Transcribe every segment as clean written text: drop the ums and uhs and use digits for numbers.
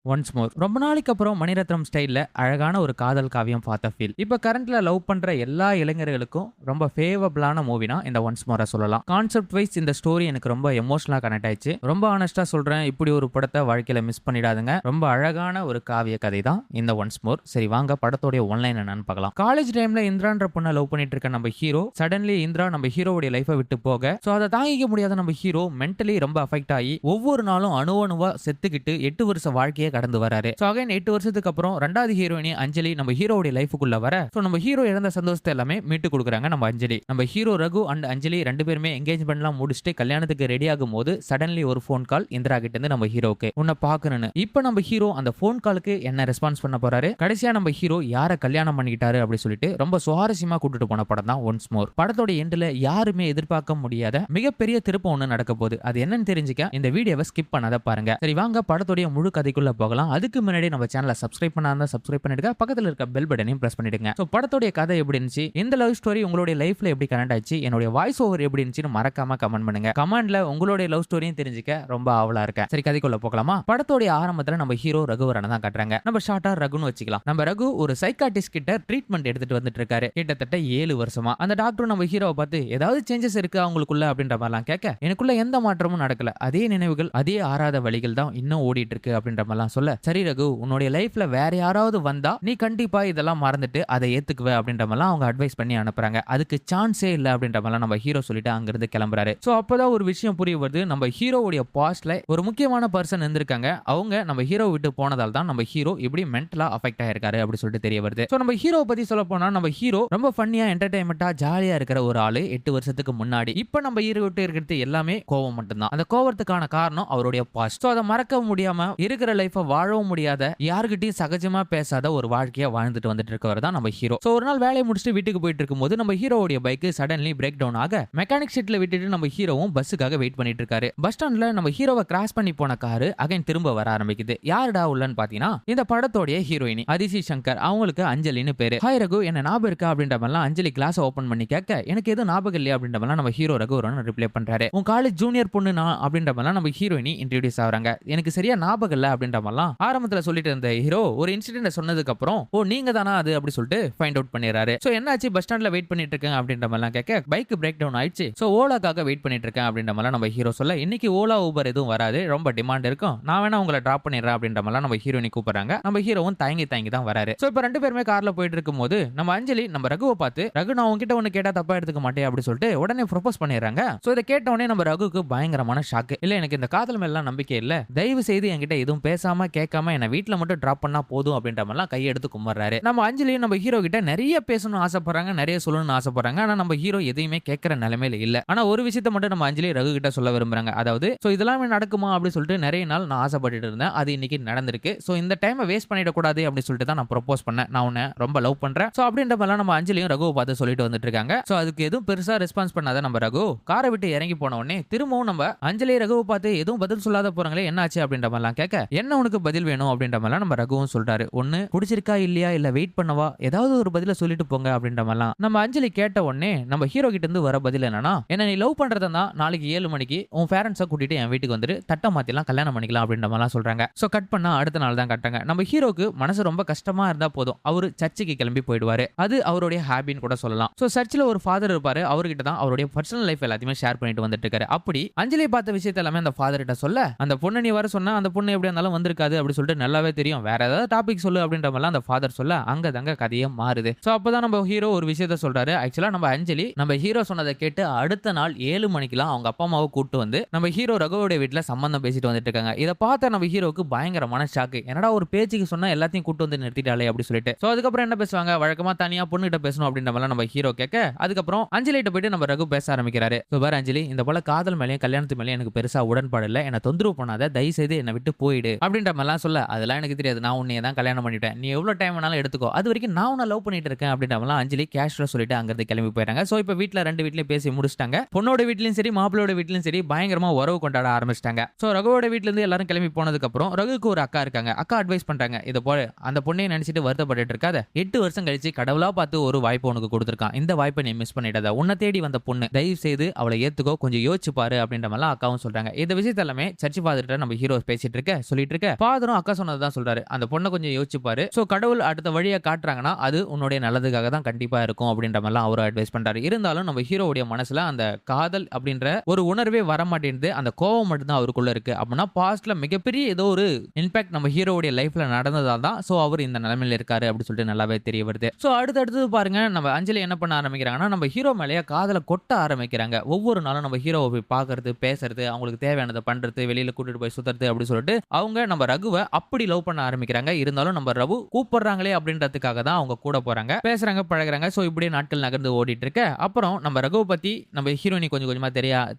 Once more ரொம்ப நாளைக்கு அப்புறம் மணிரத்னம் ஸ்டைல்ல அழகான ஒரு காதல் காவியம் பார்த்த ஃபீல். இப்ப கரண்ட்ல லவ் பண்ற எல்லா இளைஞர்களுக்கும் ரொம்ப ஃபேவரபிளான மூவினா இந்த ஒன்ஸ் மோரை சொல்லலாம். கான்செப்ட் வைஸ் இந்த ஸ்டோரி எனக்கு ரொம்ப எமோஷனலா கனெக்ட் ஆயிடுச்சு. ரொம்ப ஆனஸ்டா சொல்றேன், இப்படி ஒரு படத்தை வாழ்க்கையில மிஸ் பண்ணிடாதுங்க. ரொம்ப அழகான ஒரு காவிய கதை தான் இந்த ஒன்ஸ் மோர். சரி வாங்க படத்தோடைய ஒன்லைன் என்னன்னு பார்க்கலாம். காலேஜ் டைம்ல இந்திரான்ற பொண்ணை லவ் பண்ணிட்டு இருக்க நம்ம ஹீரோ சடன்லி இந்திரா நம்ம ஹீரோவுடைய லைஃபை விட்டு போக சோ அதை தாங்கிக்க முடியாத நம்ம ஹீரோ மென்டலி ரொம்ப அஃபெக்ட் ஆகி ஒவ்வொரு நாளும் அணுவா செத்துக்கிட்டு 8 வருஷ வாழ்க்கையை கடந்து வராரு. சோ அகைன் 8 வருஷத்துக்கு அப்புறம் ரெண்டாவது ஹீரோயினி அஞ்சலி நம்ம ஹீரோவுடைய லைஃபுக்குள்ள வர சோ நம்ம ஹீரோ இழந்த சந்தோஷத்தை எல்லாமே மீட்டு கொடுக்குறாங்க நம்ம அஞ்சலி. நம்ம ஹீரோ ரகு அண்ட் அஞ்சலி ரெண்டு பேருமே என்கேஜ்மெண்ட்லாம் முடிச்சுட்டு கல்யாணத்துக்கு ரெடி ஆகும் போது சடன்லி ஒரு ஃபோன் கால் இந்திரா கிட்ட இருந்து நம்ம ஹீரோக்கு உன்னை பாக்கணும்னு. இப்ப நம்ம ஹீரோ அந்த ஃபோன் காலுக்கு என்ன ரெஸ்பான்ஸ் பண்ண போறாரு, கடைசியா நம்ம ஹீரோ யாரை கல்யாணம் பண்ணிக்கிட்டாரு அப்படி சொல்லிட்டு ரொம்ப சுவாரஸ்யமா கூட்டிட்டு போன படம் தான் ஒன்ஸ் மோர். படத்தோட எண்ட்ல யாருமே எதிர்பார்க்க முடியாத மிகப்பெரிய திருப்பம் ஒண்ணு நடக்க போகுது. அது என்னன்னு தெரிஞ்சுக்க இந்த வீடியோவை ஸ்கிப் பண்ணாத பாருங்க. சரி வாங்க படத்தோட முழு கதைக்குள்ள போகலாம். அதுக்கு முன்னாடி நம்ம சேனலை சப்ஸ்கிரைப் பண்ணாம சப்ஸ்கிரைப் பண்ணிடுங்க, பக்கத்துல இருக்க பெல் பட்டனையும் பிரஸ் பண்ணிடுங்க. சோ படத்தோட கதை எப்படி இருந்துச்சு, இந்த லவ் ஸ்டோரி உங்களுடைய லைஃப்ல எப்படி கனெக்ட் ஆச்சு, என்னோட வாய்ஸ் ஓவர் எப்படி இருந்துச்சுன்னு மறக்காம கமெண்ட் பண்ணுங்க. கமெண்ட்ல உங்களுடைய லவ் ஸ்டோரியும் தெரிஞ்சுக்க ரொம்ப ஆவலா இருக்கேன். சரி கதைக்குள்ள போகலாமா. படத்தோட ஆரம்பத்துல நம்ம ஹீரோ ரகுவரனை தான் காட்டுறாங்க. நம்ம ஷார்ட்டா ரகுன்னு வச்சுக்கலாம். நம்ம ரகு ஒரு சைக்காட்டிஸ்ட் கிட்ட ட்ரீட்மெண்ட் எடுத்துட்டு வந்துட்டு இருக்காரு கிட்டத்தட்ட 7 வருஷமா. அந்த டாக்டர் நம்ம ஹீரோவை பார்த்து ஏதாவது சேஞ்சஸ் இருக்கு அவங்களுக்குள்ள அப்படின்ற மாதிரிலாம் கேட்க எனக்குள்ள எந்த மாற்றமும் நடக்கல, அதே நினைவுகள் அதே ஆறாத வழிகள் தான் இன்னும் ஓடிட்டு இருக்கு அப்படின்ற மாதிரிலாம் சொல்ல, சரி ரகு உன்னுடைய லைஃப்ல வேற யாராவது வந்தா நீ கண்டிப்பா இதெல்லாம் மறந்துட்டு அதை ஏத்துக்குவே அப்படின்ற மாதிரிலாம் அவங்க அட்வைஸ் பண்ணி அனுப்புறாங்க. அதுக்கு சான்ஸே இல்ல அப்படின்ற மாதிரிலாம் நம்ம ஹீரோ சொல்லிட்டு அங்கிருந்து கிளம்புறாரு. சோ அப்பதான் ஒரு விஷயம் புரிய வருது, நம்ம ஹீரோவுடைய பாஸ்ட்ல ஒரு முக்கியமான பர்சன் இருந்திருக்காங்க. அவங்க நம்ம ஹீரோ விட்டு போனதால் தான் நம்ம ஹீரோ இப்படி மென்டலா அஃபெக்ட் ஆயிருக்காரு அப்படி சொல்லிட்டு தெரிய வருது. சோ நம்ம ஹீரோ பத்தி சொல்ல போனா நம்ம ஹீரோ ரொம்ப ஃபன்னியா என்டர்டைன்மெண்டா ஜாலியா இருக்கிற ஒரு ஆளு 8 வருஷத்துக்கு முன்னாடி. இப்ப நம்ம ஹீரோ விட்டு இருக்கிறது எல்லாமே கோவம் மட்டும்தான். அந்த கோவத்துக்கான காரணம் அவருடைய பாஸ்ட். சோ அதை மறக்க முடியாம இருக்கிற லைஃபை வாழவும் முடியாத, யாருகிட்டயும் சகஜமா பேசாத ஒரு வாழ்க்கையை வாழ்ந்துட்டு வந்துட்டு இருக்கவர் தான் நம்ம ஹீரோ. சோ ஒரு நாள் வேலையை முடிச்சுட்டு வீட்டுக்கு போயிட்டு இருக்கும்போது நம்ம ஹீரோவுடைய பைக் சடன்லி பிரேக் டவுன் ஆக மெக்கானிக் ஷெட்ல விட்டுட்டு நம்ம ஹீரோவும் பஸ்ஸுக்காக வெயிட் பண்ணிட்டு இருக்காரு. பஸ் ஸ்டாண்ட்ல நம்ம ஹீரோவை கிராஸ் பண்ணி போன காரு அகைன் திரும்ப வர ஆரம்பிக்குது. யாருடா உள்ளன்னு பாத்தீங்கன்னா இந்த படத்தோடைய ஹீரோயினி அதிசி சங்கர், அவங்களுக்கு அஞ்சலின்னு பேரு. ஹாய் ரகு என்ன ஞாபகம் இருக்கா அப்படின்ற மாதிரிலாம் அஞ்சலி கிளாஸ் ஓபன் பண்ணி கேட்க எனக்கு எதுவும் ஞாபகம் இல்லையா அப்படின்ற மாதிரிலாம் நம்ம ஹீரோ ரகுவரன் ரிப்ளை பண்றாரு. உன் காலேஜ் ஜூனியர் பொண்ணு நான் அப்படின்ற மாதிரிலாம் நம்ம ஹீரோயினி இன்ட்ரோடியூஸ் ஆகுறாங்க. எனக்கு சரியா ஞாபகம் இல்ல அப்படின்ற மாதிரிலாம் ஆரம்பத்துல சொல்லிட்டு இருந்த ஹீரோ ஒரு இன்சிடென்ட் சொன்னதுக்கு அப்புறம் ஓ நீங்க தானா அது அப்படி சொல்லிட்டு ஃபைண்ட் அவுட் பண்ணிடுறாரு. சோ என்னாச்சு பஸ் ஸ்டாண்ட்ல வெயிட் பண்ணிட்டு இருக்கேன் அப்படின்ற மாதிரிலாம் கேட்க பைக் பிரேக் டவுன் ஆயிடுச்சு, சோ ஓலாக்காக வெயிட் பண்ணிட்டு இருக்கேன் அப்படின்ற மாதிரிலாம் நம்ம ஹீரோ சொல்ல இன்னைக்கு ஓலா ஊபர் எதுவும் வராது, ரொம்ப டிமாண்ட் இருக்கும், நான் வேணா உங்களை டிராப் பண்ணிடுறேன் அப்படின்ற மாதிரிலாம் நம்ம ஹீரோயினி கூப்பிடுறாங்க. நம்ம ஹீரோவும் தயங்கி தான் வராரு. சோ இப்ப ரெண்டு பேருமே கார்ல போயிட்டு இருக்கும்போது நம்ம அஞ்சலி நம்ம ரகுவை பார்த்து ரகு நான் உங்ககிட்ட ஒண்ணு கேட்டா தப்பா எடுத்துக்க மாட்டேன் அப்படி சொல்லிட்டு உடனே ப்ரொபோஸ் பண்ணிடுறாங்க. சோ இதை கேட்ட உடனே நம்ம ரகுக்கு பயங்கரமான ஷாக்கு. இல்ல எனக்கு இந்த காதல் மேல நம்பிக்கை இல்ல, தயவு செய்து என்கிட்ட எதுவும் பேசாம கேட்காம என்ன வீட்டுல மட்டும் டிராப் பண்ணா போதும் அப்படின்ற மாதிரிலாம் கையெடுத்து கும்பிடுறாரு. நம்ம அஞ்சலியும் நம்ம ஹீரோ கிட்ட நிறைய பேசணும்னு ஆசைப்படுறாங்க, நிறைய சொல்லணும்னு ஆசைப்படுறாங்க. ஆனா நம்ம ஹீரோ எதையுமே கேட்கிற நிலைமையில இல்ல. ஆனா ஒரு விஷயத்தை மட்டும் நம்ம அஞ்சலி ரகு கிட்ட சொல்ல விரும்புறாங்க. அதாவது சோ இதெல்லாம் நடக்குமா அப்படி சொல்லிட்டு நிறைய நாள் நான் ஆசைப்பட்டு இருந்தேன், அது இன்னைக்கு நடந்திருக்கு. சோ இந்த டைமை வேஸ்ட் பண்ணிட கூடாது அப்படி சொல்லிட்டு தான் நான் ப்ரொபோஸ் பண்ணேன், நான் உன்னை ரொம்ப லவ் பண்றேன். சோ அப்படின்ற மாதிரிலாம் நம்ம அஞ்சலியும் ரகுவை பார்த்து சொல்லிட்டு வந்துட்டு இருக்காங்க. சோ அதுக்கு எதுவும் பெருசா ரெஸ்பான்ஸ் பண்ணாத நம்ம ரகு காரை விட்டு இறங்கி போன உடனே திரும்பவும் நம்ம அஞ்சலி ரகுவை பார்த்து எதுவும் பதில் சொல்லாத போறாங்களே என்னாச்சு அப்படின்ற மாதிரிலாம் கேட்க என்ன உனக்கு பதில் வேணும் அப்படின்ற மாதிரிலாம் நம்ம ரகுவும் சொல்றாரு. ஒண்ணு பிடிச்சிருக்கா இல்லையா இல்ல வெயிட் பண்ணவா ஏதாவது ஒரு பதில சொல்லிட்டு போங்க அப்படின்ற மாதிரிலாம் நம்ம அஞ்சலி கேட்ட உடனே நம்ம ஹீரோ கிட்ட இருந்து வர பதில் என்னன்னா என்ன நீ லவ் பண்றதா நாளைக்கு 7 மணிக்கு உன் பேரண்ட்ஸை கூட்டிட்டு என் வீட்டுக்கு வந்துட்டு தட்ட மாத்திலாம் கல்யாணம் பண்ணிக்கலாம் அப்படின்ற மாதிரிலாம் சொல்றாங்க. சோ கட் பண்ணா அடுத்த நாள் தான் கட்டாங்க. நம்ம ஹீரோக்கு மனசு ரொம்ப கஷ்டமா இருந்தா போதும் அவரு சர்ச்சுக்கு கிளம்பி போயிடுவாரு. அது அவருடைய ஹாபின்னு கூட சொல்லலாம். சோ சர்ச்சில் ஒரு ஃபாதர் இருப்பாரு, அவர்கிட்ட தான் அவருடைய பர்சனல் லைஃப் எல்லாத்தையுமே ஷேர் பண்ணிட்டு வந்துட்டு இருக்காரு. அப்படி அஞ்சலி பார்த்த விஷயத்த எல்லாமே அந்த ஃபாதர் கிட்ட சொல்ல அந்த பொண்ணு நீ வர சொன்னா அந்த பொண்ணு எப்படி இருந்தாலும் வந்திருக்காது அப்படி சொல்லிட்டு நல்லாவே தெரியும், வேற ஏதாவது டாபிக் சொல்லு அப்படின்ற மாதிரிலாம் அந்த ஃபாதர் சொல்ல அங்க தங்க கதையே மாறுது. சோ அப்பதான் நம்ம ஹீரோ ஒரு விஷயத்த சொல்றாரு. ஆக்சுவலா நம்ம அஞ்சலி நம்ம ஹீரோ சொன்னதை கேட்டு அடுத்த நாள் 7 மணிக்கெல்லாம் அவங்க அப்பா அம்மாவை கூட்டு வந்து நம்ம ஹீரோ ரகுவோட வீட்டுல சம்பந்தம் பேசிட்டு வந்துட்டு இருக்காங்க. இதை பார்த்த நம்ம ஹீரோக்கு பயங்கரமான ஷாக்கு. என்னடா ஒரு பேச்சுக்கு சொன்னா எல்லாத்தையும் கூட்டு வந்து நிறுத்திட்டாலே அப்படி சொல்லிட்டு. சோ அதுக்கப்புறம் என்ன பேசுவாங்க, வழக்கமா தனியா பொண்ணு கிட்ட பேசணும் அப்படின்ற மாதிரி நம்ம ஹீரோ கேட்க அதுக்கப்புறம் அஞ்சலி கிட்ட போயிட்டு நம்ம ரகு பேச ஆரம்பிக்கிறாரு. பாரு அஞ்சலி, இந்த போல காதல் மேலேயும் கல்யாணத்து மேலேயும் எனக்கு பெருசா உடன்பாடு இல்ல, என்ன தொந்தரவு பண்ணாத, தயவு செய்து என்னை விட்டு போயிடு அப்படின்ற மாதிரிலாம் சொல்ல அதெல்லாம் எனக்கு தெரியாது, நான் உன்னைய தான் கல்யாணம் பண்ணிட்டேன், நீ எவ்வளவு டைம் வேணாலும் எடுத்துக்கோ, அது வரைக்கும் நான் உன்னை லவ் பண்ணிட்டு இருக்கேன் அப்படின்ற மாதிரிலாம் அஞ்சலி கேஷுவலா சொல்லிட்டு அங்கிருந்து கிளம்பி போயிட்டாங்க. சோ இப்போ வீட்டுல ரெண்டு வீட்லயும் பேசி முடிச்சிட்டாங்க. பொண்ணோட வீட்லயும் சரி மாப்பிளோட வீட்லயும் சரி பயங்கரமா உறவு கொண்டாட ஆரம்பிச்சிட்டாங்க. சோ ரகுவோட வீட்ல இருந்து எல்லாரும் கிளம்பி போனதுக்கு அப்புறம் ரகுக்கு ஒரு அக்கா இருக்காங்க. அக்கா அட்வைஸ் பண்றாங்க, இதை போல அந்த பொண்ணையை நினைச்சிட்டு வருத்தப்பட்டு இருக்காத, 8 வருஷம் கழிச்சு கடவுளா பார்த்து ஒரு வாய்ப்பு உனக்கு கொடுத்துருக்கான், இந்த வாய்ப்பை நீ மிஸ் பண்ணிடாத, உன்னை தேடி வந்த பொண்ணு, தயவு செய்து அவளை ஏத்துக்கோ, கொஞ்சம் யோசிச்சு பாரு அப்படின்ற மாதிரி அக்காவும் சொல்றாங்க. இந்த விஷயத்த எல்லாமே சர்ச் ஃபாதர்கிட்ட நம்ம ஹீரோ பேசிட்டு சொல்லிட்டு இருக்க ஃபாதரும் அக்கா சொன்னதுதான் சொல்றாரு. அந்த பொண்ணை கொஞ்சம் யோசிச்சுப்பாரு. சோ கடவுள் அடுத்த வழியை காட்டுறாங்கன்னா அது உன்னுடைய நல்லதுக்காக தான் கண்டிப்பா இருக்கும் அப்படின்ற மாதிரிலாம் அவரும் அட்வைஸ் பண்றாரு. இருந்தாலும் நம்ம ஹீரோவுடைய மனசுல அந்த காதல் அப்படின்ற ஒரு உணர்வே வர மாட்டேங்குது. அந்த கோவம் மட்டும் தான் அவருக்குள்ள இருக்கு. அப்படின்னா பாஸ்ட்ல மிகப்பெரிய ஏதோ ஒரு இம்பாக்ட் நம்ம ஹீரோவுடைய லைஃப்ல நடந்ததால் தான் சோ அவர் இந்த நிலைமையில இருக்காரு அப்படி சொல்லிட்டு நல்லாவே தெரிய வருது. சோ அடுத்தடுத்து பாருங்க நம்ம அஞ்சலி என்ன பண்ண ஆரம்பிக்கிறாங்கன்னா நம்ம ஹீரோ மேலேயே காதலை கொட்ட ஆரம்பிக்கிறாங்க. ஒவ்வொரு நாளும் நம்ம ஹீரோவை போய் பார்க்கறது, பேசுறது, அவங்களுக்கு தேவையானதை பண்றது, வெளியில கூட்டிட்டு போய் சுத்துறது அப்படி சொல்லிட்டு அவங்க நம்ம ரகுவை அப்படி லவ் பண்ண ஆரம்பிக்கிறாங்க. இருந்தாலும் நம்ம ரகு கூப்பிடுறாங்களே அப்படின்றதுக்காக தான் அவங்க கூட போறாங்க, பேசுறாங்க, பழகுறாங்க. சோ இப்படியே நாட்கள் நகர்ந்து ஓடிட்டு இருக்கு. அப்புறம் நம்ம ரகுவை பத்தி நம்ம ஹீரோயினி கொஞ்சம் கொஞ்சமா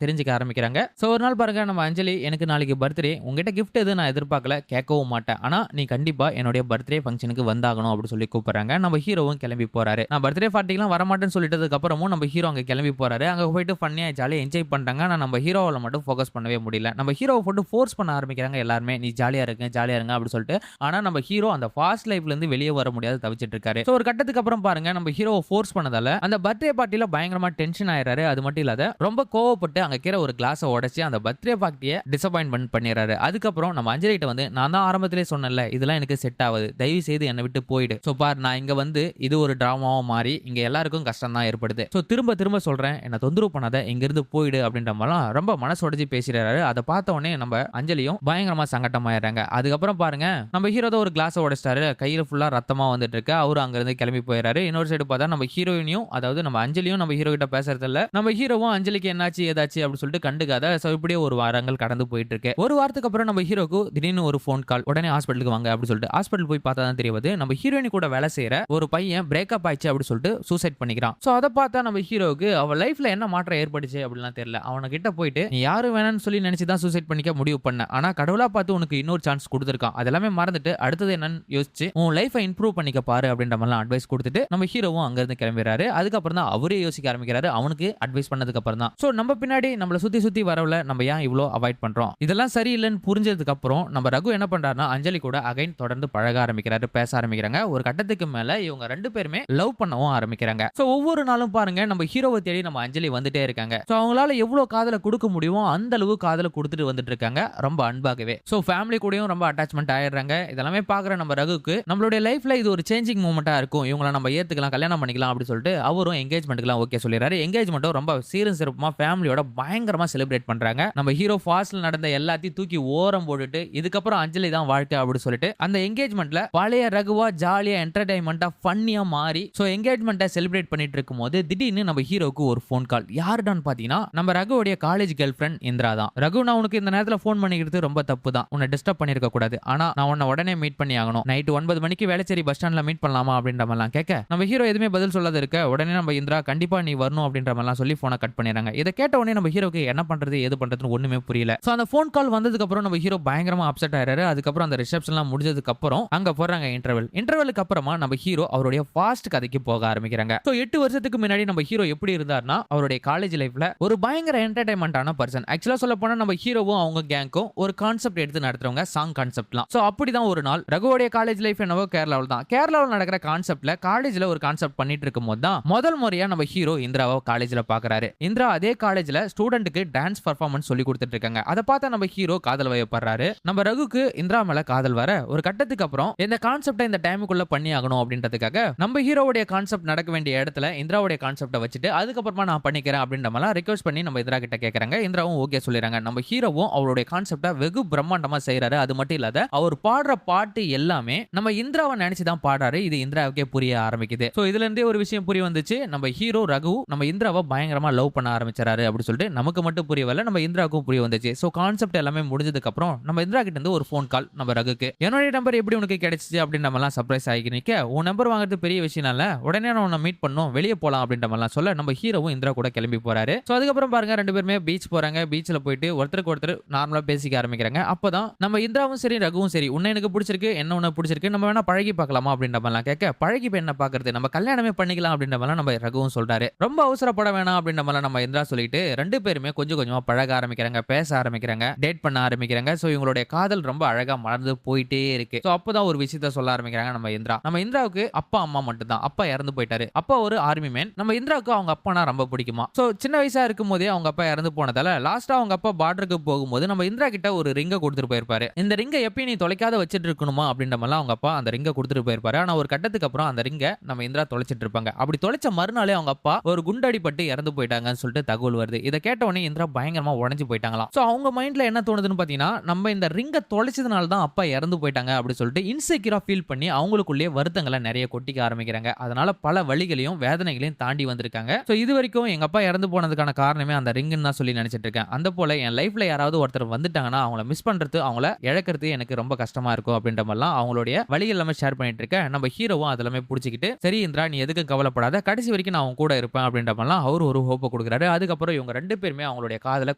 தெரிஞ்சுக்க ஆரம்பிக்கிறாங்க. சோ ஒரு நாள் பாருங்க நம்ம அஞ்சலி எனக்கு நாளைக்கு பர்த்டே, உங்ககிட்ட கிஃப்ட் எது நான் எதிர்பார்க்கல, கேட்கவும் மாட்டேன், ஆனா நீ கண்டிப்பா என்னுடைய பர்த்டே ஃபங்க்ஷனுக்கு வந்தாகணும் அப்படி சொல்லி கூப்பிடுறாங்க. நம்ம ஹீரோவும் கிளம்பி போறாரு. நான் பர்த்டே பார்ட்டிலாம் வரமாட்டேன்னு சொல்லிட்டதுக்கு அப்புறமும் நம்ம ஹீரோ அங்க கிளம்பி போறாரு. அங்க போயிட்டு ஃபன்னியா ஜாலியா என்ஜாய் பண்றாங்க. ஆனா நம்ம ஹீரோவால மட்டும் ஃபோக்கஸ் பண்ணவே முடியல. நம்ம ஹீரோவை போட்டு ஃபோர்ஸ் பண்ண ஆரம்பிக்கிறாங்க எல்லாருமே, நீ ஜாலியா இருங்க அப்படி சொல்லிட்டு. ஆனா நம்ம ஹீரோ அந்த ஃபாஸ்ட் லைஃப்ல இருந்து வெளியே வர முடியாது, தவிச்சிட்டு இருக்காரு. சோ ஒரு கட்டத்துக்கு அப்புறம் பாருங்க நம்ம ஹீரோவை ஃபோர்ஸ் பண்ணதால அந்த பர்த்டே பார்ட்டில பயங்கரமா டென்ஷன் ஆயிராரு. அது மட்டும் இல்லாத ரொம்ப கோவப்பட்டு அங்க கீழ ஒரு கிளாஸை உடைச்சு அந்த பர்த்டே பார்ட்டியை டிசப்பாயின்மெண்ட் பண்ணிடுறாரு. அதுக்கப்புறம் நம்ம அஞ்சலி கிட்ட வந்து நான் தான் ஆரம்பத்திலே சொன்னேன்ல இதெல்லாம் எனக்கு செட் ஆகுது, தயவு செய்து என்னை விட்டு போயிடு. சோ பார் நான் இங்க வந்து இது ஒரு டிராமாவா மாறி இங்க எல்லாருக்கும் கஷ்டம் தான் ஏற்படுது. சோ திரும்ப திரும்ப சொல்றேன் என்ன தொந்தரவு பண்ணாத, இங்க இருந்து போயிடு அப்படின்ற மாதிரிலாம் ரொம்ப மனசு உடைச்சு பேசுறாரு. அதை பார்த்த உடனே நம்ம அஞ்சலியும் பயங்கரமா சங்கட்டமாயிடுறாங்க. அதுக்கப்புறம் பாருங்க நம்ம ஹீரோ தான் ஒரு கிளாஸை உடைச்சிட்டாரு, கையில ஃபுல்லா ரத்தமா வந்துட்டு இருக்கு. அவரு அங்க இருந்து கிளம்பி போயிடுறாரு. இன்னொரு சைடு பார்த்தா நம்ம ஹீரோயினியும் அதாவது நம்ம அஞ்சலியும் நம்ம ஹீரோ கிட்ட பேசுறது இல்ல, நம்ம ஹீரோவும் அஞ்சலிக்கு என்னாச்சு ஏதாச்சு அப்படின்னு சொல்லிட்டு கண்டுக்காத. சோ இப்படியே ஒரு வாரங்கள் கடந்து போயிட்டு இருக்கு. ஒரு வாரத்துக்கு அப்புறம் நம்ம ஹீரோக்கு திடீர்னு ஒரு ஃபோன் கால், உடனே ஹாஸ்பிட்டலுக்கு வாங்க அப்படின்னு சொல்லிட்டு ஹாஸ்பிட்டல் போய் பார்த்தா தான் தெரியுது நம்ம ஹீரோயினி கூட வேலை செய்யற ஒரு பையன் பிரேக்கப் ஆயிடுச்சு அப்படி சொல்லிட்டு சூசைட் பண்ணிக்கிறான். சோ அதை பார்த்தா நம்ம ஹீரோக்கு அவ லைஃப்ல என்ன மாற்றம் ஏற்பட்டுச்சு அப்படிலாம் தெரியல. அவன கிட்ட போயிட்டு நீ யாரு வேணும்னு சொல்லி நினைச்சு தான் சூசைட் பண்ணிக்க முடிவு பண்ண, ஆனா கடவுளா பார்த்து உனக்கு இன்னொரு சான்ஸ் கொடுத்துருக்கான், அதெல்லாமே மறந்துட்டு அடுத்தது என்னன்னு யோசிச்சு உன் லைஃபை இம்ப்ரூவ் பண்ணிக்க பாரு அப்படின்ற மாதிரிலாம் அட்வைஸ் கொடுத்துட்டு நம்ம ஹீரோவும் அங்க இருந்து கிளம்பிடுறாரு. அதுக்கப்புறம் தான் அவரே யோசிக்க ஆரம்பிக்கிறாரு அவனுக்கு அட்வைஸ் பண்ணதுக்கு அப்புறம் தான். சோ நம்ம பின்னாடி நம்மள சுத்தி வரவல நம்ம ஏன் இவ்வளோ அவாய்ட் பண்றோம், இதெல்லாம் சரியில்லைன்னு புரிஞ்சதுக்கு அப்புறம் நம்ம ரகு என்ன பண்றாருன்னா அஞ்சலி கூட அகைன் தொடர்ந்து பழக ஆரம்பிக்கிறாரு, பேச ஆரம்பிக்கிறாங்க. ஒரு கட்டத்துக்கு மேல இவங்க ரெண்டு பேருமே லவ் பண்ணவும் ஆரம்பிக்கிறாங்க. சோ ஒவ்வொரு நாளும் பாருங்க நம்ம ஹீரோவை தேடி நம்ம அஞ்சலி வந்துட்டே இருக்காங்க. சோ அவங்களால எவ்வளவு காதல கொடுக்க முடியுமோ அந்த அளவு காதல கொடுத்துட்டு வந்துட்டு இருக்காங்க ரொம்ப அன்பாகவே. சோ ஃபேமிலி கூடயும் ரொம்ப அட்டாச்மெண்ட் ஆயிடுறாங்க. இதெல்லாமே பாக்குற நம்ம ரகுக்கு நம்மளுடைய லைஃப்ல இது ஒரு சேஞ்சிங் மூமெண்டா இருக்கும், இவங்களை நம்ம ஏத்துக்கலாம், கல்யாணம் பண்ணிக்கலாம் அப்படி சொல்லிட்டு அவரும் என்கேஜ்மெண்ட்க்குலாம் ஓகே சொல்லிடுறாரு. என்கேஜ்மெண்ட்டும் ரொம்ப சீரும் சிறப்புமா ஃபேமிலியோட பயங்கரமா செலிப்ரேட் பண்றாங்க. நம்ம ஹீரோ ஃபாஸ்ட்ல நடந்த எல்லாத்தையும் தூக்கி ஓரம் போட்டுட்டு இதுக்கப்புறம் அஞ்சலி தான் வாழ்க்கை அப்படி சொல்லிட்டு அந்த என்கேஜ்மெண்ட்ல பழைய ரகுவா ஜாலியா என்டர்டைன்மெண்டா ஃபன்னியா மாறி சோ என்கேஜ்மெண்ட்டை செலிப்ரேட் பண்ணிட்டு இருக்கும்போது திடீர்னு நம்ம ஹீரோக்கு ஒரு ஃபோன் கால். யாருடான்னு பாத்தீங்கன்னா நம்ம ரகுவோட காலேஜ் கேர்ள் ஃப்ரெண்ட் இந்திரா தான். ரகு நான் உனக்கு இந்த நேரத்துல ஃபோன் பண்ணிக்கிறது ரொம்ப தப்பு தான், உன்னை டிஸ்டர்ப் பண்ணிருக்க கூடாது, ஆனா நான் உன்னை உடனே மீட் பண்ணி ஆகணும், நைட் 9 மணிக்கு வேளச்சேரி பஸ் ஸ்டாண்ட்ல மீட் பண்ணலாமா அப்படின்ற மாதிரிலாம் கேட்க நம்ம ஹீரோ எதுவுமே பதில் சொல்லாத இருக்க உடனே நம்ம இந்திரா கண்டிப்பா நீ வரணும் அப்படின்ற மாதிரிலாம் சொல்லி போனை கட் பண்ணிடுறாங்க. இதை கேட்ட உடனே நம்ம ஹீரோக்கு என்ன பண்றது எது பண்றதுன்னு ஒண்ணுமே புரியல. சோ அந்த ஃபோன் கால் வந்ததுக்கு அப்புறம் நம்ம ஹீரோ பயங்கரமா அப்செட் ஆயிராரு. அதுக்கப்புறம் அந்த ரிசப்ஷன்லாம் முடிஞ்சதுக்கு அப்புறம் அங்க போறாங்க இன்டர்வெலுக்கு அப்புறமா நம்ம ஹீரோ அவருடைய ஃபாஸ்ட் கதைக்கு போக ஆரம்பிக்கிறாங்க. சோ 8 வருஷத்துக்கு முன்னாடி நம்ம ஹீரோ எப்படி இருந்தார்னா அவருடைய காலேஜ் லைஃப்ல ஒரு பயங்கர என்டர்டைன்மெண்டான பர்சன். ஆக்சுவலா சொல்ல போனா நம்ம ஹீரோவும் அவங்க கேங்கும் ஒரு கான்செப்ட் எடுத்து நடத்துறவங்க, சாங் கான்செப்ட்லாம். சோ அப்படிதான் ஒரு நாள் ரகுவோடைய காலேஜ் லைஃப் என்னவோ கேரளாவில் தான். கேரளாவில் நடக்கிற கான்செப்ட்ல காலேஜ்ல ஒரு கான்செப்ட் பண்ணிட்டு இருக்கும் போது தான் முதல் முறையா நம்ம ஹீரோ இந்திராவை காலேஜ்ல பாக்குறாரு. இந்திரா அதே காலேஜ்ல ஸ்டூடெண்ட்டுக்கு டான்ஸ் பர்ஃபார்மன்ஸ் சொல்லி கொடுத்துட்டு இருக்காங்க. அதை பார்த்தா நம்ம ஹீரோ காதல் வயப்படுறாரு. நம்ம ரகுக்கு இந்திரா மேல காதல் வர ஒரு கட்டத்துக்கு அப்புறம் இந்த கான்செப்டை இந்த டைமுக்குள்ள பண்ணி ஆகணும் அப்படின்றதுக்காக நம்ம ஹீரோவுடைய கான்செப்ட் நடக்க வேண்டிய இடத்துல இந்திராவுடைய கான்செப்டை வச்சுட்டு அதுக்கப்புறமா நான் பண்ணிக்கிறேன் அப்படின்ற மாதிரி ரிக்வெஸ்ட் பண்ணி நம்ம இந்திரா கிட்ட கேட்கறாங்க. இந்திராவும் ஓகே சொல்லிடுறாங்க. நம்ம ஹீரோவும் அவருடைய கான்செப்டை வெகு பிரம்மாண்டமா செய்யறாரு. அது மட்டும் இல்லாத அவர் பாடுற பாட்டு எல்லாமே நம்ம இந்திராவை நினைச்சுதான் பாடுறாரு. இது இந்திராவுக்கே புரிய ஆரம்பிக்குது. சோ இதுல இருந்தே ஒரு விஷயம் புரிய வந்துச்சு, நம்ம ஹீரோ ரகு நம்ம இந்திராவை பயங்கரமா லவ் பண்ண ஆரம்பிச்சாரு அப்படி சொல்லிட்டு நமக்கு மட்டும் புரியவில்லை, நம்ம இந்திராவுக்கும் புரிய வந்துச்சு. சோ கான்செப்ட் எல்லாமே முடிஞ்சதுக்கு அப்புறம் நம்ம இந்திரா கிட்ட இருந்து ஒரு ஃபோன் கால் நம்ம ரகுக்கு. என்னுடைய நம்பர் எப்படி உனக்கு கிடைச்சிச்சு அப்படின்னு நம்ம எல்லாம் சர்ப்ரைஸ் ஆகி நிக்க, உன் நம்பர் வாங்குறது பெரிய விஷயம் இல்ல, உடனே நான் உன்னை மீட் பண்ணும், வெளியே போலாம் அப்படின்ற மாதிரிலாம் சொல்ல நம்ம ஹீரோவும் இந்திரா கூட கிளம்பி போறாரு. சோ அதுக்கப்புறம் பாருங்க ரெண்டு பேருமே பீச் போறாங்க. பீச்ல போயிட்டு ஒருத்தருக்கு ஒருத்தர் நார்மலா பேசிக்க ஆரம்பிக்கிறாங்க. அப்பதான் நம்ம இந்திராவும் சரி ரகுவும் சரி உன்னை எனக்கு பிடிச்சிருக்கு என்ன உன்னை பிடிச்சிருக்கு நம்ம வேணா பழகி பார்க்கலாமா அப்படின்ற மாதிரிலாம் கேட்க, பழகி என்ன பாக்குறது நம்ம கல்யாணமே பண்ணிக்கலாம் அப்படின்ற மாதிரி நம்ம ரகுவும் சொல்றாரு. ரொம்ப அவசரப்பட வேணாம் அப்படின்ற மாதிரி நம்ம இந்திரா சொல்லிட்டு ரெண்டு பேருமே கொஞ்சம் கொஞ்சமா பழக ஆரம்பிக்கிறாங்க, பேச ஆரம்பிக்கிறாங்க, டேட் பண்ண ஆரம்பிக்கிறாங்க. சோ இவங்களுடைய காதல் ரொம்ப அழகா மலர்ந்து போயிட்டே இருக்கு. சோ அப்பதான் ஒரு விஷயத்த சொல்ல ஆரம்பிக்கிறாங்க நம்ம இந்திரா. நம்ம இந்திராவுக்கு அப்பா அம்மா மட்டும் தான், அப்பா இறந்து போயிட்டாரு. அப்பா ஒரு ஆர்மி மேன். நம்ம இந்திராவுக்கு அவங்க அப்பானா ரொம்ப பிடிக்குமா. சோ சின்ன வயசா இருக்கும் போதே அவங்க அப்பா இறந்து போனதால லாஸ்டா அவங்க அப்பா பார்டருக்கு போகும்போது நம்ம இந்திரா கிட்ட ஒரு ரிங்க கொடுத்துட்டு போயிருப்பாரு. இந்த ரிங்க எப்பயும் நீ தொலைக்காத வச்சிட்டு இருக்கணுமா அப்படின்ற மாதிரி அவங்க அப்பா அந்த ரிங்க கொடுத்துட்டு போயிருப்பாரு. ஆனா ஒரு கட்டத்துக்கு அப்புறம் அந்த ரிங்க நம்ம இந்திரா தொலைச்சிட்டு இருப்பாங்க. அப்படி தொலைச்ச மறுநாளே அவங்க அப்பா ஒரு குண்டடிப்பட்டு இறந்து போயிட்டாங்கன்னு சொல்லிட்டு தகவல் வருது. இதை கேட்ட உடனே இந்திரா பயங்கரமா உடைஞ்சு போயிட்டாங்களாம். சோ அவங்க மைண்ட்ல என்ன தோணுதுன்னு பாத்தீங்கன்னா, நம்ம இந்த ரிங்க தொலைச்சதுனால தான் அப்பா இறந்து போயிட்டாங்க அப்படி சொல்லிட்டு இன்செக்யூரா ஃபீல் பண்ணி அவங்களுக்குள்ளே வருத்தங்களை நிறைய கொட்டிக்க ஆரம்பிக்கிறாங்க. அதனால பல வழிகளையும் வேதனைகளையும் தாண்டி வந்திருக்காங்க. சோ இது வரைக்கும் எங்க அப்பா இறந்து போனதுக்கான காரணமே அந்த ரிங்குன்னு தான் சொல்லி நினைச்சிட்டு இருக்கேன். அந்த போல என் லைஃப்ல யாராவது ஒருத்தர் வந்துட்டாங்கன்னா அவங்கள மிஸ் பண்றது, அவங்கள இழக்கிறது எனக்கு ரொம்ப கஷ்டமா இருக்கும் அப்படின்ற மாதிரிலாம் அவங்களுடைய வழிகள் எல்லாமே ஷேர் பண்ணிட்டு இருக்கேன். நம்ம ஹீரோவும் அதெல்லாமே புடிச்சிக்கிட்டு, சரி இந்திரா நீ எதுக்கும் கவலைப்படாத, கடைசி வரைக்கும் நான் உன் கூட இருப்பேன் அப்படின்ற மாதிரிலாம் அவர் ஒரு ஹோப்பை கொடுக்குறாரு. அதுக்கப்புறம் இவங்க ரெண்டு பேருமே அவங்களுடைய காதலை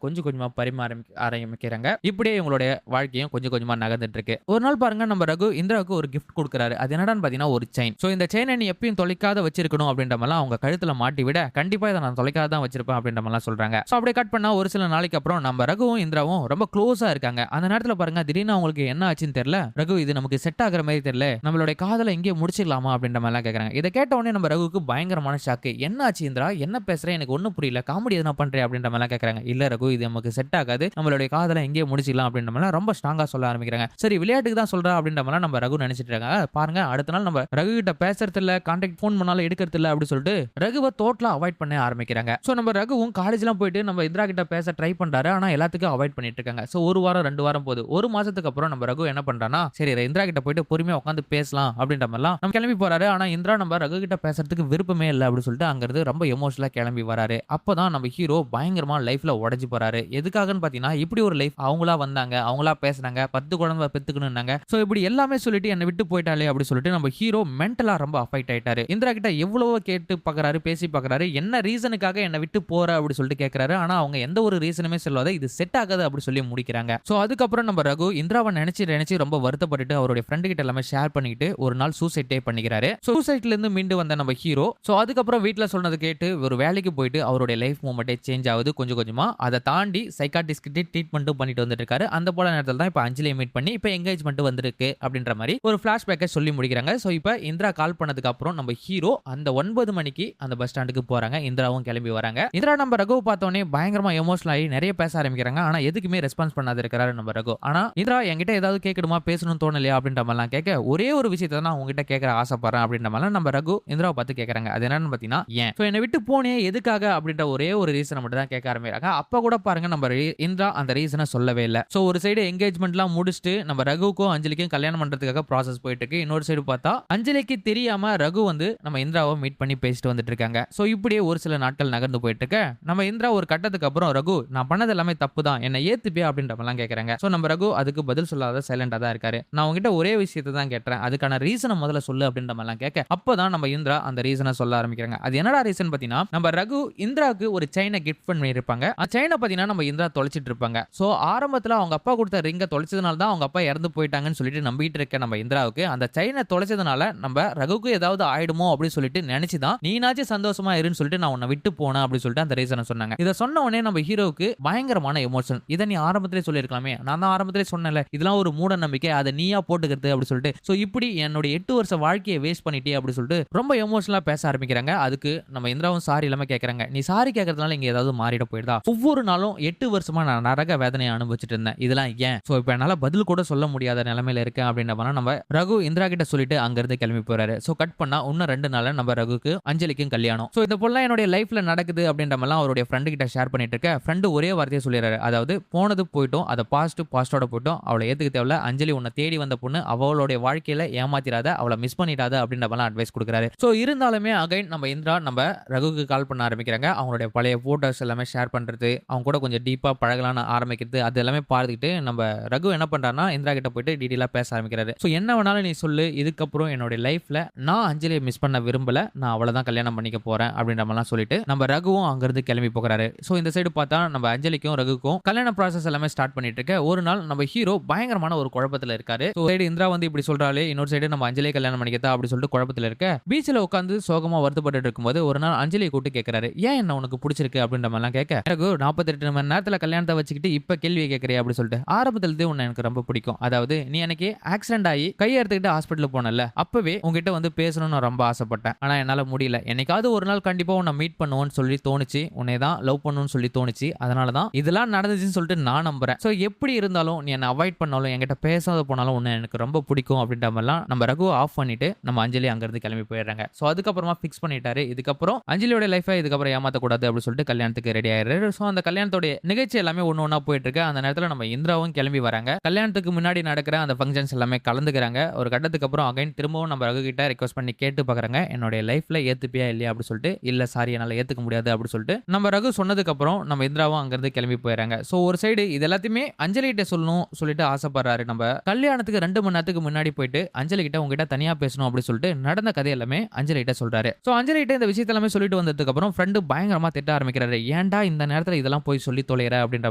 கொஞ்சம் கொஞ்சமா பரிமாற ஆரம்பிக்கிறாங்க. இப்படியே இவங்களுடைய வாழ்க்கையும் கொஞ்சம் கொஞ்சமா நகர்ந்துட்டு இருக்கு. ஒரு நாள் பாருங்க, நம்ம ரகு இந்திராவுக்கு ஒரு கிஃப்ட் கொடுக்குறாரு. அது என்னடான்னு பாத்தீங்கன்னா ஒரு செயின். சோ இந்த செயினை நீ எப்பயும் தொலைக்காத வச்சிருக்கணும் அப்படின்ற மாதிரிலாம் அவங்க கழுத்துல மாட்டி விட, கண்டிப்பா இதை நான் தொலைக்காத தான் வச்சிருப்பேன் அப்படின்ற மாதிரிலாம் சொல்றாங்க. சோ அப்படியே கட் பண்ணா ஒரு சில நாளைக்கு அப்புறம் நம்ம ரகுவும் இந்திராவும் ரொம்ப க்ளோஸா இருக்காங்க. அந்த நேரத்துல பாருங்க, திடீர்னு அவங்களுக்கு என்ன ஆச்சுன்னு தெரியல. ரகு இது நமக்கு செட் ஆகுற மாதிரி தெரியல, நம்மளுடைய காதலை இங்கே முடிச்சிடலாமா அப்படின்ற மாதிரிலாம் கேட்கறாங்க. இதை கேட்ட உடனே நம்ம ரகுவுக்கு பயங்கரமான ஷாக்கு. என்ன ஆச்சு இந்திரா, என்ன பேசுறேன், எனக்கு ஒன்னும் புரியல, காமெடி எதுனா பண்றேன் அப்படின்ற மாதிரிலாம் கேட்கறாங்க. இல்ல ரகு இது நமக்கு செட் ஆகாது, நம்மளுடைய காதலை இங்கே முடிச்சிடலாம் அப்படின்ற மாதிரி ரொம்ப ஸ்ட்ராங்கா சொல்ல ஆரம்பிக்கிறாங்க. சரி விளையாட்டுக்கு தான் சொல்றா அப்படின்ற மாதிரி நம்ம ரகு நினைச்சிட்டு இருக்காங்க. பாருங்க அடுத்த நாள் நம்ம ரகு கிட்ட பேசுறது இல்ல, கான்டாக்ட் போன் பண்ணாலும் எடுக்கிறது இல்ல அப்படி சொல்லிட்டு ரகுவை டோட்டலா அவாய்ட் பண்ண ஆரம்பிக்கிறாங்க. சோ நம்ம ரகுவும் காலேஜ்லாம் போயிட்டு நம்ம இந்திரா கிட்ட பேச ட்ரை பண்றாரு. ஆனா எல்லாத்துக்கும் அவாய்ட் பண்ணிட்டு இருக்காங்க. சோ ஒரு வாரம் 2 வாரம் போகுது. ஒரு மாசத்துக்கு அப்புறம் நம்ம ரகு என்ன பண்றானா, சரி இந்திரா கிட்ட போயிட்டு பொறுமையா உட்காந்து பேசலாம் அப்படின்ற மாதிரிலாம் நம்ம கிளம்பி போறாரு. ஆனா இந்திரா நம்ம ரகு கிட்ட பேசுறதுக்கு விருப்பமே இல்லை அப்படி சொல்லிட்டு அங்கிருந்து ரொம்ப எமோஷனலா கிளம்பி வராரு. அப்பதான் நம்ம ஹீரோ பயங்கரமா லைஃப்ல உடைஞ்சு போறாரு. எதுக்காகன்னு பாத்தீங்கன்னா, இப்படி ஒரு லைஃப் அவங்களா வந்தாங்க, அவங்களா பேசுனாங்க, 10 குழந்தை பெத்துக்கணும்னாங்க. சோ இப்படி எல்லாமே சொல்லிட்டு என்னை விட்டு போயிட்டாலே அப்படி சொல்லிட்டு நம்ம ஹீரோ மென்டலா ரொம்ப அஃபெக்ட் ஆயிட்டாரு. இந்திரா கிட்ட எவ்வளவோ கேட்டு பாக்குறாரு, பேசி பாக்குறாரு, என்ன ரீசனுக்காக என்னை விட்டு போற அப்படி சொல்லிட்டு கேட்கறாரு. ஆனா அவங்க எந்த ஒரு ரீசனுமே சொல்லாத இது செட் ஆகாது அப்படி சொல்லி முடிக்கிறாங்க. சோ அதுக்கப்புறம் நம்ம ரகு இந்திராவை நினைச்சு ரொம்ப வருத்தப்பட்டு அவருடைய ஃப்ரெண்டு கிட்ட எல்லாமே ஷேர் பண்ணிட்டு ஒரு நாள் சூசைட்டே பண்ணிக்கிறாரு. சூசைட்ல இருந்து மீண்டு வந்த நம்ம ஹீரோ சோ அதுக்கப்புறம் வீட்டுல சொன்னது கேட்டு ஒரு வேலைக்கு போயிட்டு அவருடைய லைஃப் மூமெண்டே சேஞ்ச் ஆகுது கொஞ்சம் கொஞ்சமா. அதை தாண்டி சைக்காட்டிஸ்ட் கிட்ட ட்ரீட்மெண்ட்டும் பண்ணிட்டு வந்துட்டு இருக்காரு. அந்த போல நேரத்தில் தான் இப்ப அஞ்சலியை மீட் பண்ணி இப்ப என்கேஜ்மெண்ட் வந்திருக்கு அப்படின்ற மாதிரி ஒரு பிளாஷ்பேக்கை சொல்லி முடிக்கிறாங்க. சோ இப்ப இந்திரா கால் பண்ணதுக்கு அப்புறம் நம்ம ஹீரோ அந்த 9 மணிக்கு அந்த பஸ் ஸ்டாண்டுக்கு போறாங்க. இந்திராவும் கிளம்பி வராங்க. இந்திரா நம்ம ரகு பார்த்தோன்னே பயங்கரமா எமோஷனல் ஆகி நிறைய பேச ஆரம்பிக்கிறாங்க. ஆனா எதுக்குமே ரெஸ்பான்ஸ் பண்ணாத இருக்கிறாரு நம்ம ரகு. ஆனா இந்திரா என்கிட்ட ஏதாவது கேட்கணுமா, பேசணும்னு தோணலையா அப்படின்ற மாதிரிலாம் கேட்க, ஒரே ஒரு விஷயத்தை நான் உங்ககிட்ட கேட்கற ஆசைப்படுறேன் அப்படின்ற மாதிரி நம்ம ரகு இந்திராவை பார்த்து கேட்கறாங்க. அது என்னன்னு பாத்தீங்கன்னா, ஏன் சோ என்னை விட்டு போனே எதுக்காக அப்படின்ற ஒரே ஒரு ரீசனை மட்டும் தான் கேட்க ஆரம்பிக்கிறாங்க. அப்ப கூட பாருங்க நம்ம இந்திரா அந்த ரீசனை சொல்லவே இல்லை. சோ ஒரு சைடு என்கேஜ்மெண்ட்லாம் முடிச்சுட்டு நம்ம ரகுக்கும் அஞ்சலிக்கும் கல்யாணம் பண்றதுக்காக ப்ராசஸ் போயிட்டு இருக்கு. இன்னொரு சைடு பார்த்தா அஞ்சலிக்கு தெரியாம ரகு வந்து நம்ம இந்திராவை மீட் பண்ணி பேசிட்டு வந்துட்டு இருக்காங்க. சோ இப்படியே ஒரு சில நாட்கள் நகர்ந்து போயிட்டு இருக்க நம்ம இந்திரா ஒரு கட்டத்துக்கு அப்புறம் ரகு நான் பண்ணது எல்லாமே தப்பு தான், என்ன ஏத்துப்பியா அப்படின்ற மாதிரிலாம் கேட்கறாங்க. சோ நம்ம ரகு அதுக்கு பதில் சொல்லாத சைலண்டா தான் இருக்காரு. நான் உங்ககிட்ட ஒரே விஷயத்தை தான் கேட்டேன், அதுக்கான ரீசனை முதல்ல சொல்லு அப்படின்ற மாதிரிலாம் கேட்க, அப்பதான் நம்ம இந்திரா அந்த ரீசனை சொல்ல ஆரம்பிக்கிறாங்க. அது என்னடா ரீசன் பாத்தீங்கன்னா, நம்ம ரகு இந்திராவுக்கு ஒரு செயினை கிஃப்ட் பண்ணி இருப்பாங்க. அந்த செயினை பாத்தீங்கன்னா நம்ம இந்திரா தொலைச்சிட்டு இருப்பாங்க. சோ ஆரம்பத்துல அவங்க அப்பா கொடுத்த ரிங்க தொலைச்சதுனால தான் அவங்க அப்பா இறந்து போயிட்டாங்கன்னு சொல்லிட்டு நம்பிட்டு இருக்க நம்ம இந்திராவுக்கு அந்த செயினை தொலைச்சதுனால நம்ம ரகுக்கு ஏதாவது ஆயிடுமோ அப்படின்னு சொல்லிட்டு நினைச்சுதான் நீனாச்சும் சந்தோஷமா இருன்னு சொல்லிட்டு நான் உன்னை விட்டு போனேன் அப்படின்னு சொல்லிட்டு அந்த ரீசனை சொன்னாங்க. இதை சொன்ன உடனே நம்ம ஹீரோவுக்கு பயங்கரமான எமோஷன். இதை நீ ஆரம்பத்திலே சொல்லியிருக்கலாமே, நான் தான் ஆரம்பத்திலே சொன்னேன்ல இதெல்லாம் ஒரு மூட நம்பிக்கை, அதை நீயா போட்டுக்கிறது அப்படி சொல்லிட்டு. சோ இப்படி என்னோட 8 வருஷ வாழ்க்கையை வேஸ்ட் பண்ணிட்டே அப்படி சொல்லிட்டு ரொம்ப எமோஷனலா பேச ஆரம்பிக்கிறாங்க. அதுக்கு நம்ம இந்திராவும் சாரி இல்லாம கேட்கறாங்க. நீ சாரி கேட்கறதுனால இங்க ஏதாவது மாறிட போயிடுதா? ஒவ்வொரு நாளும் 8 வருஷமா நான் நரக வேதனையை அனுபவிச்சுட்டு இருந்தேன், இதெல்லாம் ஏன்? சோ இப்ப என்னால பதில் கூட சொல்ல முடியாத நிலைமையில இருக்கேன் அப்படின்ற நம்ம ரகு இந்திரா கிட்ட சொல்லிட்டு அங்கிருந்து கிளம்பி போறாரு. சோ கட் பண்ணா இன்னும் 2 நாள்ல நம்ம ரகுக்கு அஞ்சலிக்கும் கல்யாணம். சோ இந்த போல என்னோட லைஃப்ல நடக்குது அப்படின்ற மாதிரி அவருடைய ஃப்ரெண்டு கிட்ட ஷேர் பண்ணிட்டு இருக்க, ஃப்ரெண்டு ஒரே வார்த்தையை சொல்லிடுறாரு. அதாவது போனது போயிட்டோம், அதை பாஸ்டோட போயிட்டோம், அவளை ஏத்துக்க தேவையில்ல, அஞ்சலி உன்னை தேடி வந்த பொண்ணு, அவளுடைய வாழ்க்கையில ஏமாத்திராத, அவளை மிஸ் பண்ணிடாத அப்படின்ற மாதிரி அட்வைஸ் கொடுக்குறாரு. சோ இருந்தாலுமே அகைன் நம்ம இந்திரா நம்ம ரகுக்கு கால் பண்ண ஆரம்பிக்கிறாங்க. அவங்களுடைய பழைய போட்டோஸ் எல்லாமே ஷேர் பண்றது, அவங்க கூட கொஞ்சம் டீப்பா பழகலான்னு ஆரம்பிக்கிறது, அது எல்லாமே பார்த்துக்கிட்டு நம்ம ரகு என்ன பண்றாருன்னா இந்திரா கிட்ட போயிட்டு டீடெயிலா பேச ஆரம்பிக்கிறாரு. சோ என்ன வேணாலும் நீ சொல்லு, இதுக்கப்புறம் என்னோட லைஃப்ல நான் அஞ்சலியை மிஸ் பண்ண விரும்பல, நான் அவளை தான் கல்யாணம் பண்ணிக்க போறேன் அப்படின்ற மாதிரிலாம் சொல்லிட்டு நம்ம ரகுவும் அங்கிருந்து கிளம்பி போகிறாரு. சோ இந்த சைடு பார்த்தா நம்ம அஞ்சலிக்கும் ரகுக்கும் கல்யாண ப்ராசஸ் எல்லாமே ஸ்டார்ட் பண்ணிட்டு இருக்க ஒரு நாள் நம்ம ஹீரோ பயங்கரமான ஒரு குழப்பத்துல இருக்காரு. சோ சைடு இந்திரா வந்து இப்படி சொல்றாளே, இன்னொரு சைடு நம்ம அஞ்சலியை கல்யாணம் பண்ணிக்கதா அப்படி சொல்லிட்டு குழப்பத்துல இருக்க, பீச்ல உட்காந்து சோகமா வருத்தப்பட்டு இருக்கும்போது ஒரு நாள் அஞ்சலியை கூப்பிட்டு கேட்கறாரு, ஏன் என்ன உனக்கு பிடிச்சிருக்கு அப்படின்ற மாதிரிலாம் கேட்க, ரகு 48 மணி நேரத்துல கல்யாணத்தை வச்சுக்கிட்டு இப்ப கேள்வி கேட்கறியா அப்படி சொல்லிட்டு, ஆரம்பத்துல உன்னை எனக்கு ரொம்ப பிடிக்கும், அதாவது நீ எனக்கு ஆக்சிடென்ட் ஆகி கையை எடுத்துக்கிட்டு ஹாஸ்பிட்டல் போனல, அப்பவே உங்ககிட்ட வந்து பேசணும்னு ரொம்ப ஆசைப்பட்டேன், ஆனா என்னால முடியல, என்னைக்காவது ஒரு நாள் கண்டிப்பா உன்னை மீட் பண்ணுவோம்னு சொல்லி தோணுச்சு, உன்னை தான் லவ் பண்ணணும்னு சொல்லி தோணுச்சு, அதனாலதான் இதெல்லாம் நடந்துச்சுன்னு சொல்லிட்டு நான் நம்புறேன். சோ எப்படி இருந்தாலும் நீ என்ன அவாய்ட் பண்ணாலும் என்கிட்ட பேசாத போனாலும் உன்னை எனக்கு ரொம்ப பிடிக்கும் அப்படின்ற மாதிரிலாம் நம்ம ரகு ஆஃப் பண்ணிட்டு நம்ம அஞ்சலி அங்கிருந்து கிளம்பி போயிடுறாங்க. ஸோ அதுக்கப்புறமா ஃபிக்ஸ் பண்ணிட்டாரு, இதுக்கப்புறம் அஞ்சலியோட லைஃபை இதுக்கப்புறம் ஏமாத்தக்கூடாது அப்படின்னு சொல்லிட்டு கல்யாணத்துக்கு ரெடி ஆயிடுறாரு. ஸோ அந்த கல்யாணத்தோட நிகழ்ச்சி எல்லாமே ஒன்று ஒன்றா போயிட்டு இருக்கு. அந்த நேரத்தில் நம்ம இந்திராவும் கிளம்பி வராங்க. கல்யாணத்துக்கு முன்னாடி நடக்கிற அந்த ஃபங்க்ஷன்ஸ் எல்லாமே கலந்துக்கிறாங்க. ஒரு கட்டத்துக்கு அப்புறம் அகைன் திரும்பவும் நம்ம ரகு கிட்ட ரெக்வஸ்ட் பண்ணி கேட்டு பார்க்குறாங்க, என்னுடைய லைஃப்ல ஏத்துப்பியா இல்லையா அப்படின்னு சொல்லிட்டு. இல்ல சாரி என்னால் ஏத்துக்க முடியாது அப்படின்னு சொல்லிட்டு நம்ம ரகு சொன்னதுக்கு அப்புறம் நம்ம இந்திராவும் அங்கிருந்து கிளம்பி போயிடறாங்க. ஸோ ஒரு சைடு இது எல்லாத்தையுமே அஞ்சலி கிட்ட சொல்லணும் சொல்லிட்டு ஆசைப்படுறாரு. நம்ம கல்யாணத்துக்கு 2 மணி நேரத்துக்கு முன்னாடி போயிட்டு அஞ்சலி கிட்ட உங்ககிட்ட தனியா பேசணும் அப்படின்னு சொல்லிட்டு நடந்த கதை எல்லாமே அஞ்சலி கிட்ட சொல்றாரு. ஸோ அஞ்சலி கிட்ட இந்த விஷயத்த எல்லாமே சொல்லிட்டு வந்ததுக்கு அப்புறம் ஃப்ரெண்டு பயங்கரமா திட்ட ஆரம்பிக்கிறாரு. ஏன்டா இந்த நேரத்தில் இதெல்லாம் போய் சொல்லி தொலைற அப்படின்ற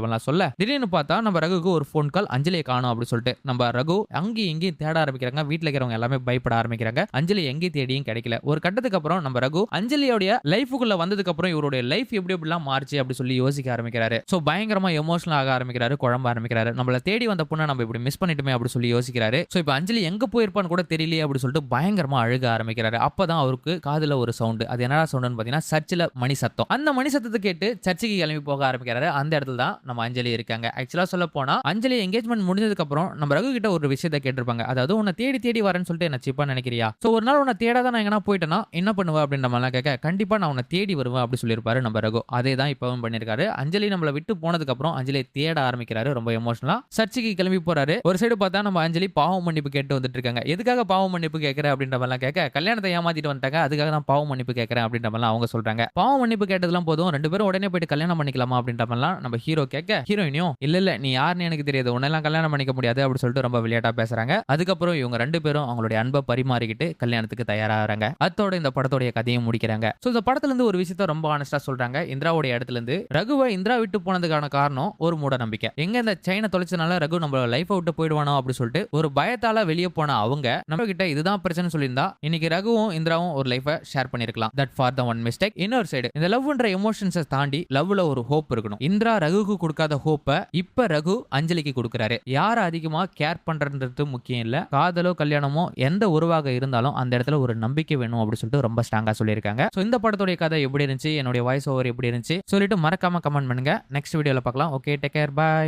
மாதிரிலாம் சொல்ல, திடீர்னு பார்த்தா நம்ம ரகுக்கு ஒரு ஃபோன் கால், அஞ்சலியை காணும் அப்படின்னு சொல்லிட்டு. நம்ம ரகு அங்கேயும் இங்கேயும் தேட ஆரம்பிக்கிறாங்க. வீட்டில் இருக்கிறவங்க எல்லாமே பயப்பட ஆரம்பிக்கிறாங்க. அஞ்சலி எங்கேயும் தேடியும் கிடைக்கல. ஒரு கட்டத்துக்கு அப்புறம் நம்ம ரகு அஞ்சலியோட லைஃபுக்குள்ள வந்ததுக்கு அப்புறம் இவருடைய லைஃப் எப்படி எப்படிலாம் மாறிச்சு அப்படி சொல்லி யோசிக்க ஆரம்பிக்கிறாரு. ஸோ பயங்கரமா எமோஷனல் ஆக ஆரம்பிக்கிறாரு, குழம்ப ஆரம்பிக்கிறாரு. நம்மள தேடி வந்த பொண்ணை நம்ம இப்படி மிஸ் பண்ணிட்டுமே அப்படி சொல்லி யோசிக்கிறாரு. ஸோ இப்போ அஞ்சலி எங்க போயிருப்பான்னு கூட தெரியலையே அப்படி சொல்லிட்டு பயங்கரமா அழுக ஆரம்பிக்கிறாரு. அப்பதான் அவருக்கு காதுல ஒரு சவுண்ட். அது என்னடா சவுண்ட்னு பாத்தீங்கன்னா சர்ச்சில் மணி சத்தம். அந்த மணி சத்தத்தை கேட்டு சர்ச்சுக்கு கிளம்பி போக ஆரம்பிக்கிறாரு. அந்த இடத்துல தான் நம்ம அஞ்சலி இருக்காங்க. ஆக்சுவலா சொல்ல போனா அஞ்சலி என்கேஜ்மெண்ட் முடிஞ்சதுக்கு அப்புறம் நம்ம ரகு கிட்ட ஒரு விஷயத்தை கேட்டிருப்பாங்க. அதாவது உன்னை தேடி தேடி வரேன்னு சொல்லிட்டு என்ன சிப்பா நினைக்கிறியா? ஸோ ஒரு நாள் உன்னை தேடாதான் நான் எங்கன்னா போயிட்டேன்னா என்ன பண்ணுவ அப்படின்ற மாதிரிலாம் கேட்க, கண்டிப்பா நான் உன்னை தேடி வருவேன் அப்படி சொல்லியிருப்பாரு நம்ம ரகு. அதே தான் இப்பவும் பண்ணிருக்காரு. அஞ்சலி நம்மளை விட்டு போனதுக்கு அப்புறம் அஞ்சலியை தேட ஆரம்பிக்கிறாரு ரொம்ப எமோஷனலா. சர்ச்சுக்கு கிளம்பி போறாரு. ஒரு சைடு பார்த்தா நம்ம அஞ்சலி பாவம் மன்னிப்பு கேட்டு வந்துட்டு இருக்காங்க. எதுக்காக பாவம் மன்னிப்பு கேட்கற அப்படின்ற மாதிரிலாம் கேட்க, கல்யாணத்தை ஏமாத்திட்டு வந்துட்டாங்க, அதுக்காக தான் பாவம் மன்னிப்பு கேட்கறேன் அப்படின்ற மாதிரிலாம் அவங்க சொல்றாங்க. பாவம் மன்னிப்பு கேட்டதெல்லாம் போதும், 2 பேரும் உடனே போயிட்டு கல்யாணம் பண்ணிக்கலாமா அப்படின்ற மாதிரிலாம் நம்ம ஹீரோ கேட்க, ஹீரோயினியும் இல்ல நீ யாருன்னு எனக்கு தெரியாது, உன்னெல்லாம் கல்யாணம் பண்ணிக்க முடியாது அப்படி சொல்லிட்டு ரொம்ப விளையாட்டா பேசுறாங்க. அதுக்கப்புறம் இவங்க 2 பேரும் அவங்களுடைய அன்பை பரிமாறிக்கிட்டு கல்யாணத்துக்கு தயாராகிறாங்க. அதோட இந்த படத்தோட கதையும் முடிக்கிறாங்க. சோ இந்த படத்துல இருந்து ஒரு விஷயத்த ரொம்ப ஆனஸ்டா சொல்றாங்க. இந்திராவுடைய இடத்துல இருந்து ரகுவை இந்திரா விட்டு போனதுக்கான காரணம் ஒரு மூட நம்பிக்கை. எங்க இந்த செயினை தொலைச்சனால ரகு நம்ம லைஃபை விட்டு போயிடுவானோ அப்படி சொல்லிட்டு ஒரு பயத்தால வெளியே போன அவங்க நம்ம கிட்ட இதுதான் பிரச்சனை சொல்லியிருந்தா இன்னைக்கு ரகுவும் இந்திராவும் ஒரு லைஃபை ஷேர் பண்ணிருக்கலாம். That for the one mistake. இன்னொரு சைடு இந்த லவ்ன்ற எமோஷன்ஸை தாண்டி லவ்ல ஒரு ஹோப் இருக்கணும். இந்திரா ரகுக்கு கொடுக்காத ஹோப்பை இப்ப ரகு அஞ்சலிக்கு கொடுக்குறாரு. யார அதிகமா கேர் பண்றது முக்கியம் இல்ல, காதலோ கல்யாணமோ எந்த உருவாக இருந்தாலும் அந்த இடத்துல ஒரு நம்பிக்கை வேணும் அப்படி சொல்லிட்டு ரொம்ப ஸ்ட்ராங்கா சொல்லியிருக்காங்க. சோ இந்த படத்துடைய கதை எப்படி இருந்துச்சு, என்னுடைய வாய்ஸ் ஓவர் எப்படி இருந்துச்சு சொல்லிட்டு மறக்காம கமெண்ட் பண்ணுங்க. நெக்ஸ்ட் வீடியோல பார்க்கலாம். Okay, take care, by.